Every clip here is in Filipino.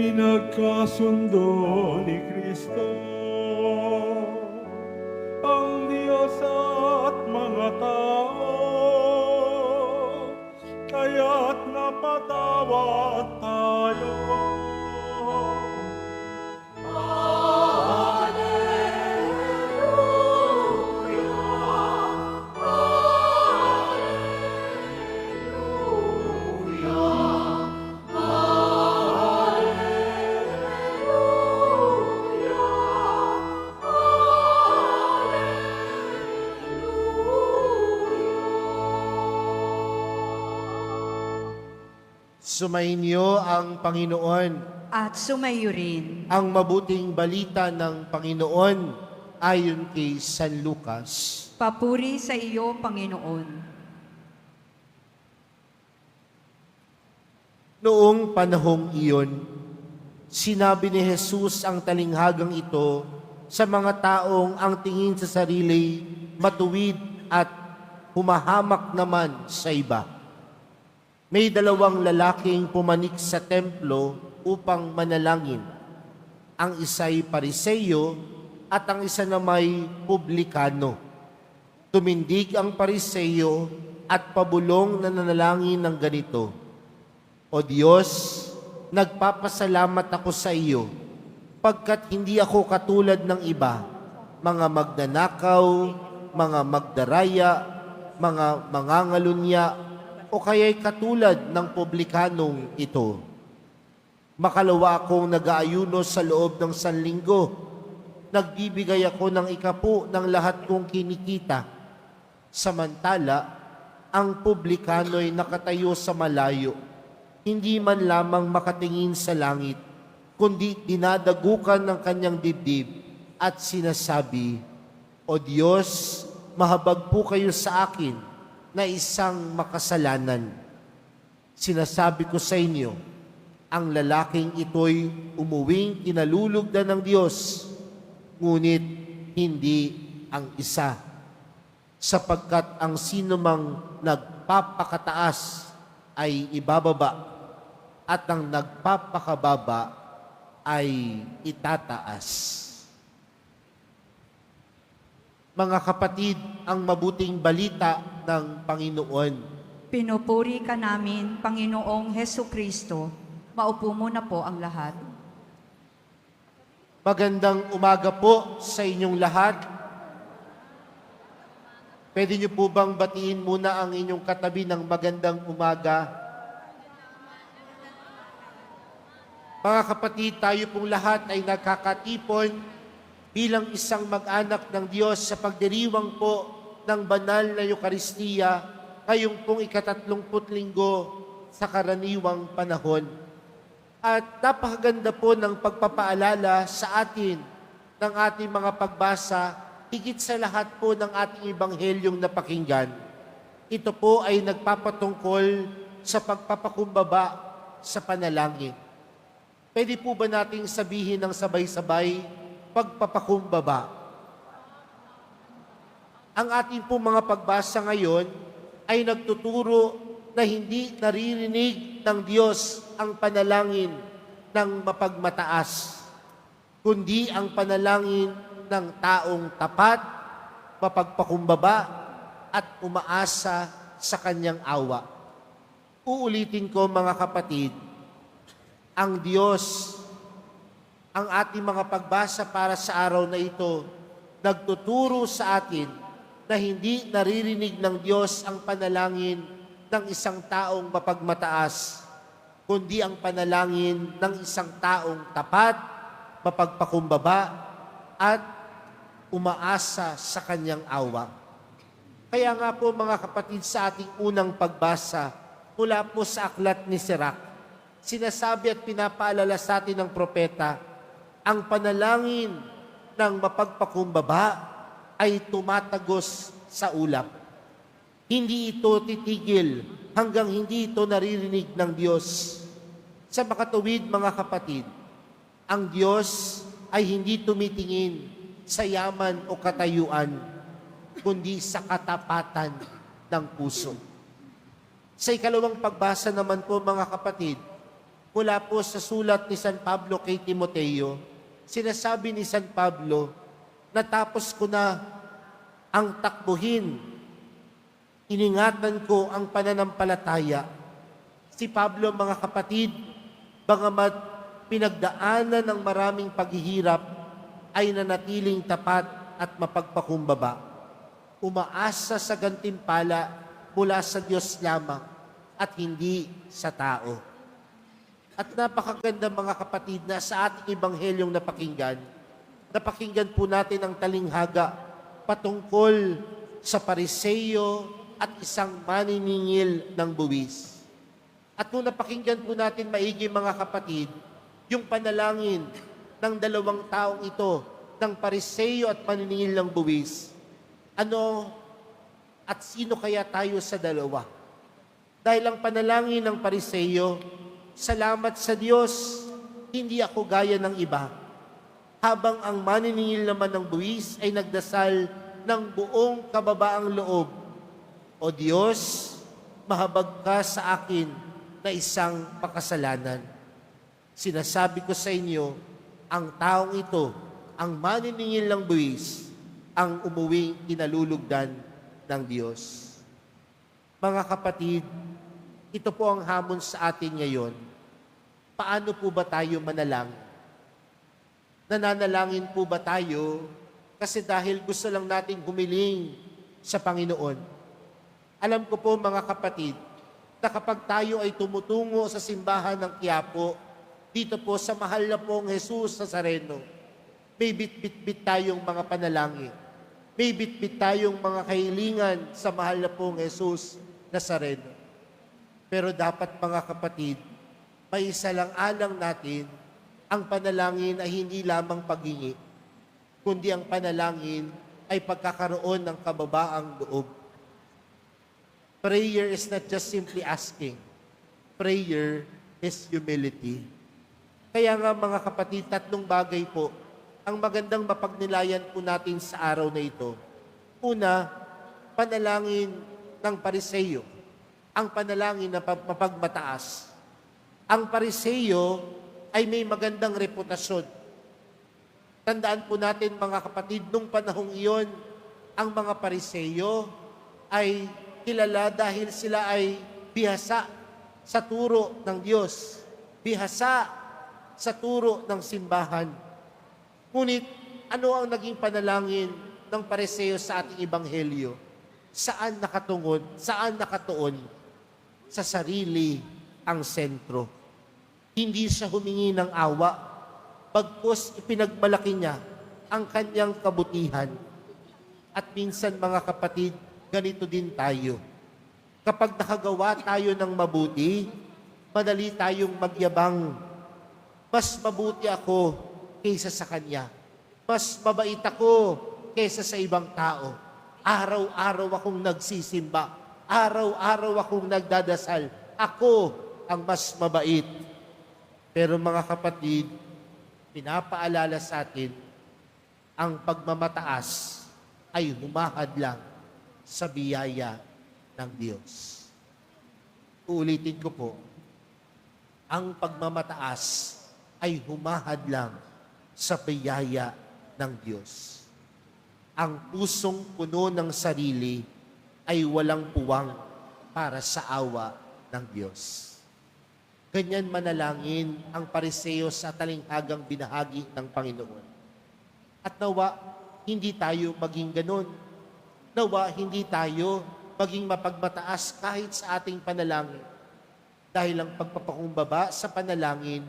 Pinagkasundo ni Kristo ang Diyos at mga tao, kaya't napatawad tayo. Sumainyo ang Panginoon. At sumayo rin. Ang mabuting balita ng Panginoon ayon kay San Lucas. Papuri sa iyo, Panginoon. Noong panahong iyon, sinabi ni Jesus ang talinghagang ito sa mga taong ang tingin sa sarili matuwid at humahamak naman sa iba. May dalawang lalaking pumanik sa templo upang manalangin. Ang isa'y pariseyo at ang isa namay publikano. Tumindig ang pariseyo at pabulong na nanalangin ng ganito, O Diyos, nagpapasalamat ako sa iyo, pagkat hindi ako katulad ng iba, mga magnanakaw, mga magdaraya, mga mangangalunya, o kaya'y katulad ng publikanong ito. Makalawa akong nag-aayuno sa loob ng 1 linggo. Nagbibigay ako ng 10 ng lahat kong kinikita. Samantala, ang publikano'y nakatayo sa malayo, hindi man lamang makatingin sa langit, kundi dinadagukan ng kanyang dibdib at sinasabi, O Diyos, mahabag po kayo sa akin, na isang makasalanan. Sinasabi ko sa inyo, ang lalaking ito'y umuwing kinalulugdan ng Diyos, ngunit hindi ang isa. Sapagkat ang sinumang nagpapakataas ay ibababa, at ang nagpapakababa ay itataas. Mga kapatid, ang mabuting balita ng Panginoon. Pinupuri ka namin, Panginoong Hesu Kristo. Maupo muna po ang lahat. Magandang umaga po sa inyong lahat. Pwede niyo po bang batiin muna ang inyong katabi ng magandang umaga? Mga kapatid, tayo pong lahat ay nagkakatipon bilang isang mag-anak ng Diyos sa pagdiriwang po ng banal na Eukaristiya ngayong pong ika-30 linggo sa karaniwang panahon. At napakaganda po ng pagpapaalala sa atin ng ating mga pagbasa, higit sa lahat po ng ating Ebanghelyong napakinggan. Ito po ay nagpapatungkol sa pagpapakumbaba sa panalangin. Pwede po ba nating sabihin ng sabay-sabay, pagpapakumbaba? Ang ating po mga pagbasa ngayon ay nagtuturo na hindi naririnig ng Diyos ang panalangin ng mapagmataas, kundi ang panalangin ng taong tapat, mapagpakumbaba, at umaasa sa kanyang awa. Uulitin ko mga kapatid, ang Diyos, ang ating mga pagbasa para sa araw na ito, nagtuturo sa atin na hindi naririnig ng Diyos ang panalangin ng isang taong mapagmataas, kundi ang panalangin ng isang taong tapat, mapagpakumbaba, at umaasa sa kanyang awa. Kaya nga po mga kapatid, sa ating unang pagbasa mula po sa aklat ni Sirach, sinasabi at pinapaalala sa atin ng propeta, ang panalangin ng mapagpakumbaba ay tumatagos sa ulap. Hindi ito titigil hanggang hindi ito naririnig ng Diyos. Sa makatuwid mga kapatid, ang Diyos ay hindi tumitingin sa yaman o katayuan, kundi sa katapatan ng puso. Sa ikalawang pagbasa naman po mga kapatid, Mula po sa sulat ni San Pablo kay Timoteo, sinasabi ni San Pablo, natapos ko na ang takbuhin. Iningatan ko ang pananampalataya. Si Pablo, mga kapatid, bagamat pinagdaanan ng maraming paghihirap, ay nanatiling tapat at mapagpakumbaba. Umaasa sa gantimpala mula sa Diyos lamang at hindi sa tao. At napakaganda, mga kapatid, na sa ating ibanghelyong napakinggan po natin ang talinghaga patungkol sa Pariseyo at isang maniningil ng buwis. At nung napakinggan po natin maigi, mga kapatid, yung panalangin ng dalawang taong ito, ng Pariseyo at maniningil ng buwis, ano at sino kaya tayo sa dalawa? Dahil ang panalangin ng Pariseyo, salamat sa Diyos, hindi ako gaya ng iba. Habang ang maniningil naman ng buwis ay nagdasal ng buong kababaang loob, O Diyos, mahabag ka sa akin na isang pakasalanan. Sinasabi ko sa inyo, ang taong ito, ang maniningil ng buwis, ang umuwing kinalulugdan ng Diyos. Mga kapatid, ito po ang hamon sa atin ngayon. Paano po ba tayo manalangin? Nananalangin po ba tayo kasi dahil gusto lang nating humiling sa Panginoon? Alam ko po, mga kapatid, na kapag tayo ay tumutungo sa simbahan ng Quiapo, dito po sa mahal na pong Jesus Nazareno, may bit-bit-bit tayong mga panalangin. May bit-bit tayong mga kahilingan sa mahal na pong Jesus Nazareno. Pero dapat, mga kapatid, may isa lang alang natin, ang panalangin ay hindi lamang paghingi, kundi ang panalangin ay pagkakaroon ng kababaang loob. Prayer is not just simply asking. Prayer is humility. Kaya nga, mga kapatid, tatlong bagay po ang magandang mapagnilayan po natin sa araw na ito. Una, panalangin ng Pariseyo. Ang panalangin na mapagmataas. Ang Pariseyo ay may magandang reputasyon. Tandaan po natin, mga kapatid, nung panahong iyon, ang mga Pariseyo ay kilala dahil sila ay bihasa sa turo ng Diyos, bihasa sa turo ng simbahan. Ngunit, ano ang naging panalangin ng Pariseo sa ating Ebanghelyo? Saan nakatungod? Saan nakatuon? Sa sarili ang sentro. Hindi siya humingi ng awa, bagkus ipinagmalaki niya ang kanyang kabutihan. At minsan, mga kapatid, ganito din tayo. Kapag nakagawa tayo ng mabuti, madali tayong magyabang. Mas mabuti ako kaysa sa kanya. Mas mabait ako kaysa sa ibang tao. Araw-araw akong nagsisimba. Araw-araw akong nagdadasal. Ako ang mas mabait. Pero, mga kapatid, pinapaalala sa atin, ang pagmamataas ay humahadlang sa biyaya ng Diyos. Uulitin ko po, ang pagmamataas ay humahadlang sa biyaya ng Diyos. Ang pusong puno ng sarili ay walang puwang para sa awa ng Diyos. Ganyan manalangin ang Pariseo sa talinghagang binahagi ng Panginoon. At nawa, hindi tayo maging ganon. Nawa, hindi tayo maging mapagmataas kahit sa ating panalangin. Dahil ang pagpapakumbaba sa panalangin,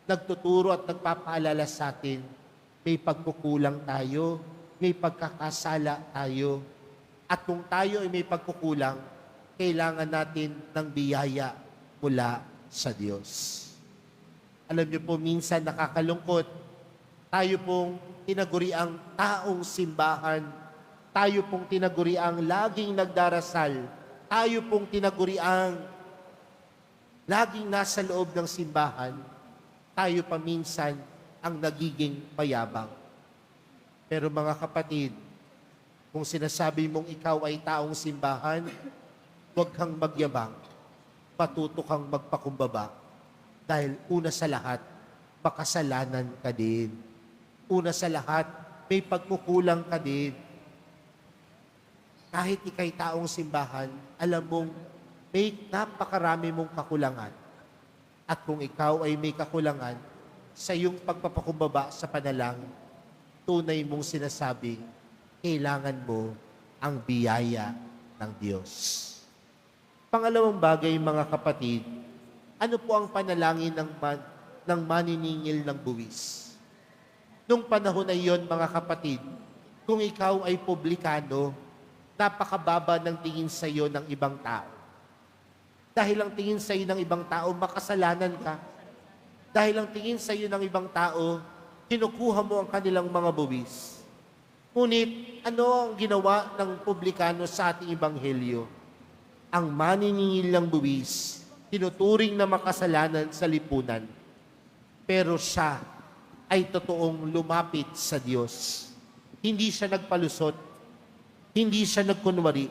nagtuturo at nagpapaalala sa atin, may pagkukulang tayo, may pagkakasala tayo. At kung tayo ay may pagkukulang, kailangan natin ng biyaya mula sa Diyos. Alam niyo po, minsan nakakalungkot, tayo pong tinaguriang taong simbahan, tayo pong tinaguriang laging nagdarasal, tayo pong tinaguriang laging nasa loob ng simbahan, tayo pa minsan ang nagiging mayabang. Pero, mga kapatid, kung sinasabi mong ikaw ay taong simbahan, huwag kang magyabang, matuto kang magpakumbaba. Dahil una sa lahat, makasalanan ka din. Una sa lahat, may pagkukulang ka din. Kahit ikay taong simbahan, alam mong may napakarami mong kakulangan. At kung ikaw ay may kakulangan, sa iyong pagpapakumbaba sa panalangin, tunay mong sinasabi, kailangan mo ang biyaya ng Diyos. Pangalawang bagay, mga kapatid, ano po ang panalangin ng maniningil ng buwis? Nung panahon na iyon, mga kapatid, kung ikaw ay publikano, napakababa ng tingin sa iyo ng ibang tao. Dahil ang tingin sa iyo ng ibang tao, makasalanan ka. Dahil ang tingin sa iyo ng ibang tao, kinukuha mo ang kanilang mga buwis. Ngunit, ano ang ginawa ng publikano sa ating ebanghelyo? Ang maniningil ng buwis, tinuturing na makasalanan sa lipunan. Pero siya ay totoong lumapit sa Diyos. Hindi siya nagpalusot. Hindi siya nagkunwari.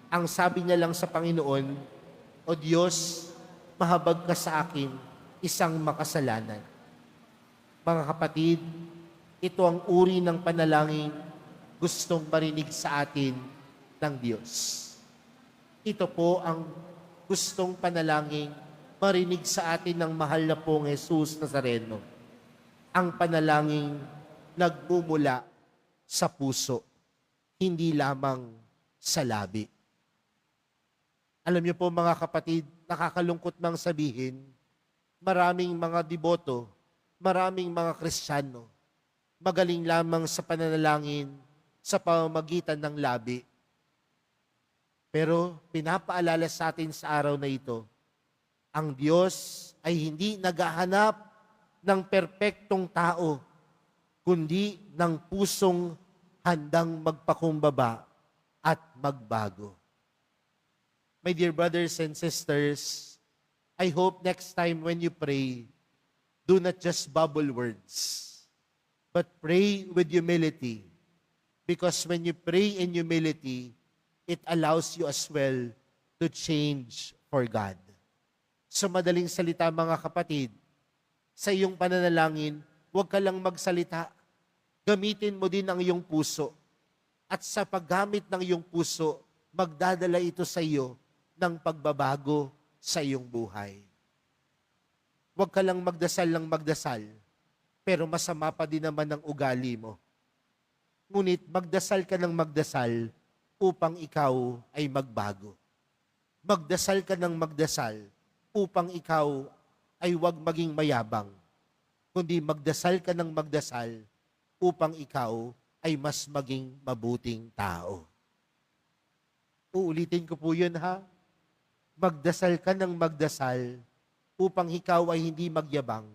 Ang sabi niya lang sa Panginoon, O Diyos, mahabag ka sa akin, isang makasalanan. Mga kapatid, ito ang uri ng panalangin gustong marinig sa atin ng Diyos. Ito po ang gustong panalangin marinig sa atin ng mahal na pong Jesus Nazareno. Ang panalangin nagmumula sa puso, hindi lamang sa labi. Alam niyo po mga kapatid, nakakalungkot mang sabihin, maraming mga deboto, maraming mga Kristiyano, magaling lamang sa pananalangin sa pamamagitan ng labi. Pero pinapaalala sa atin sa araw na ito, ang Diyos ay hindi naghahanap ng perpektong tao, kundi ng pusong handang magpakumbaba at magbago. My dear brothers and sisters, I hope next time when you pray, do not just babble words, but pray with humility. Because when you pray in humility, it allows you as well to change for God. Sa madaling salita, mga kapatid, sa iyong pananalangin, huwag ka lang magsalita. Gamitin mo din ang iyong puso. At sa paggamit ng iyong puso, magdadala ito sa iyo ng pagbabago sa iyong buhay. Huwag ka lang magdasal, pero masama pa din naman ang ugali mo. Ngunit magdasal ka ng magdasal upang ikaw ay magbago. Magdasal ka ng magdasal upang ikaw ay huwag maging mayabang, kundi magdasal ka ng magdasal upang ikaw ay mas maging mabuting tao. Uulitin ko po yun ha. Magdasal ka ng magdasal upang ikaw ay hindi magyabang,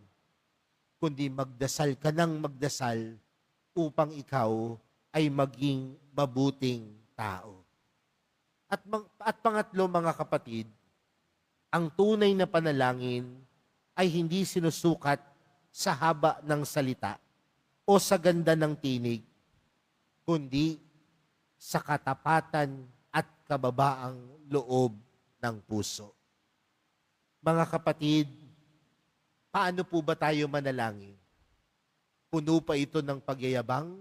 kundi magdasal ka ng magdasal upang ikaw ay maging mabuting tao. At pangatlo, mga kapatid, ang tunay na panalangin ay hindi sinusukat sa haba ng salita o sa ganda ng tinig, kundi sa katapatan at kababaang loob ng puso. Mga kapatid, paano po ba tayo manalangin? Puno pa ito ng pagyayabang?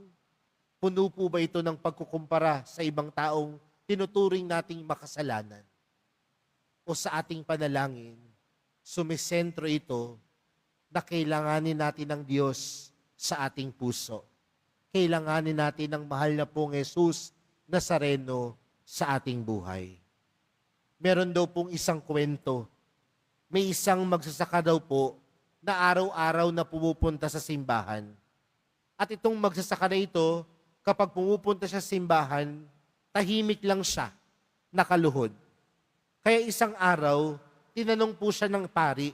Puno po ba ito ng pagkukumpara sa ibang taong tinuturing nating makasalanan? O sa ating panalangin, sumisentro ito na kailanganin natin ng Diyos sa ating puso. Kailanganin natin ng mahal na pong Jesus Nazareno sa ating buhay. Meron daw pong isang kwento. May isang magsasaka daw po na araw-araw na pumupunta sa simbahan. At itong magsasaka na ito, kapag pumupunta siya sa simbahan, tahimik lang siya, nakaluhod. Kaya isang araw, tinanong po siya ng pari,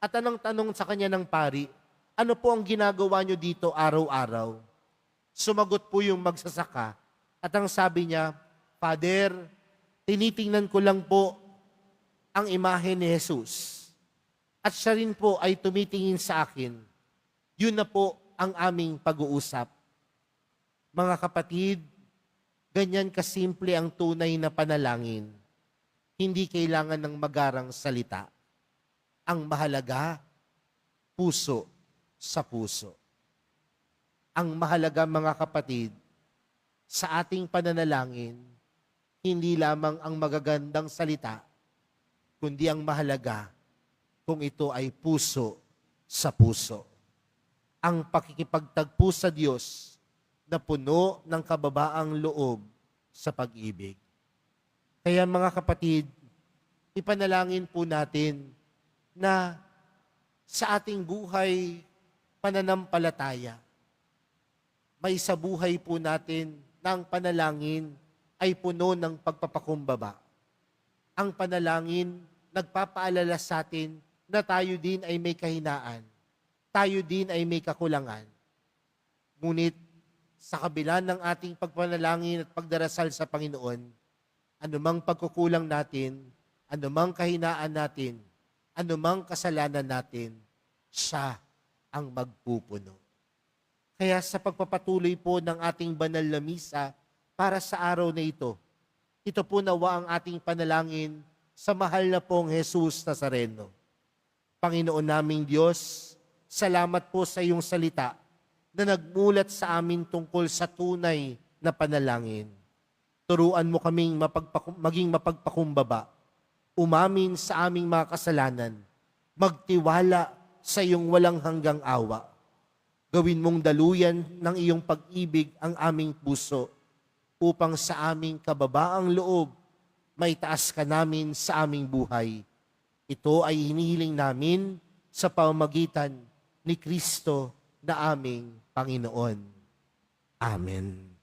at anong tanong sa kanya ng pari, ano po ang ginagawa niyo dito araw-araw? Sumagot po yung magsasaka, at ang sabi niya, Father, tinitingnan ko lang po ang imahe ni Jesus. At siya rin po ay tumitingin sa akin. Yun na po ang aming pag-uusap. Mga kapatid, ganyan kasimple ang tunay na panalangin. Hindi kailangan ng magarang salita. Ang mahalaga, puso sa puso. Ang mahalaga, mga kapatid, sa ating pananalangin, hindi lamang ang magagandang salita, kundi ang mahalaga kung ito ay puso sa puso. Ang pakikipagtagpo sa Diyos na puno ng kababaang loob sa pag-ibig. Kaya mga kapatid, ipanalangin po natin na sa ating buhay pananampalataya, may sa buhay po natin ng panalangin ay puno ng pagpapakumbaba. Ang panalangin nagpapaalala sa atin na tayo din ay may kahinaan. Tayo din ay may kakulangan. Ngunit sa kabila ng ating pagpanalangin at pagdarasal sa Panginoon, anumang pagkukulang natin, anumang kahinaan natin, anumang kasalanan natin, siya ang magpupuno. Kaya sa pagpapatuloy po ng ating banal na misa para sa araw na ito po nawa ang ating panalangin sa mahal na pong Jesus Nazareno. Panginoon naming Diyos, salamat po sa iyong salita na nagmulat sa amin tungkol sa tunay na panalangin. Turuan mo kaming maging mapagpakumbaba, umamin sa aming mga kasalanan, magtiwala sa iyong walang hanggang awa. Gawin mong daluyan ng iyong pag-ibig ang aming puso upang sa aming kababaang loob may taas ka namin sa aming buhay. Ito ay hinihiling namin sa pamamagitan ni Kristo na aming Panginoon. Amen.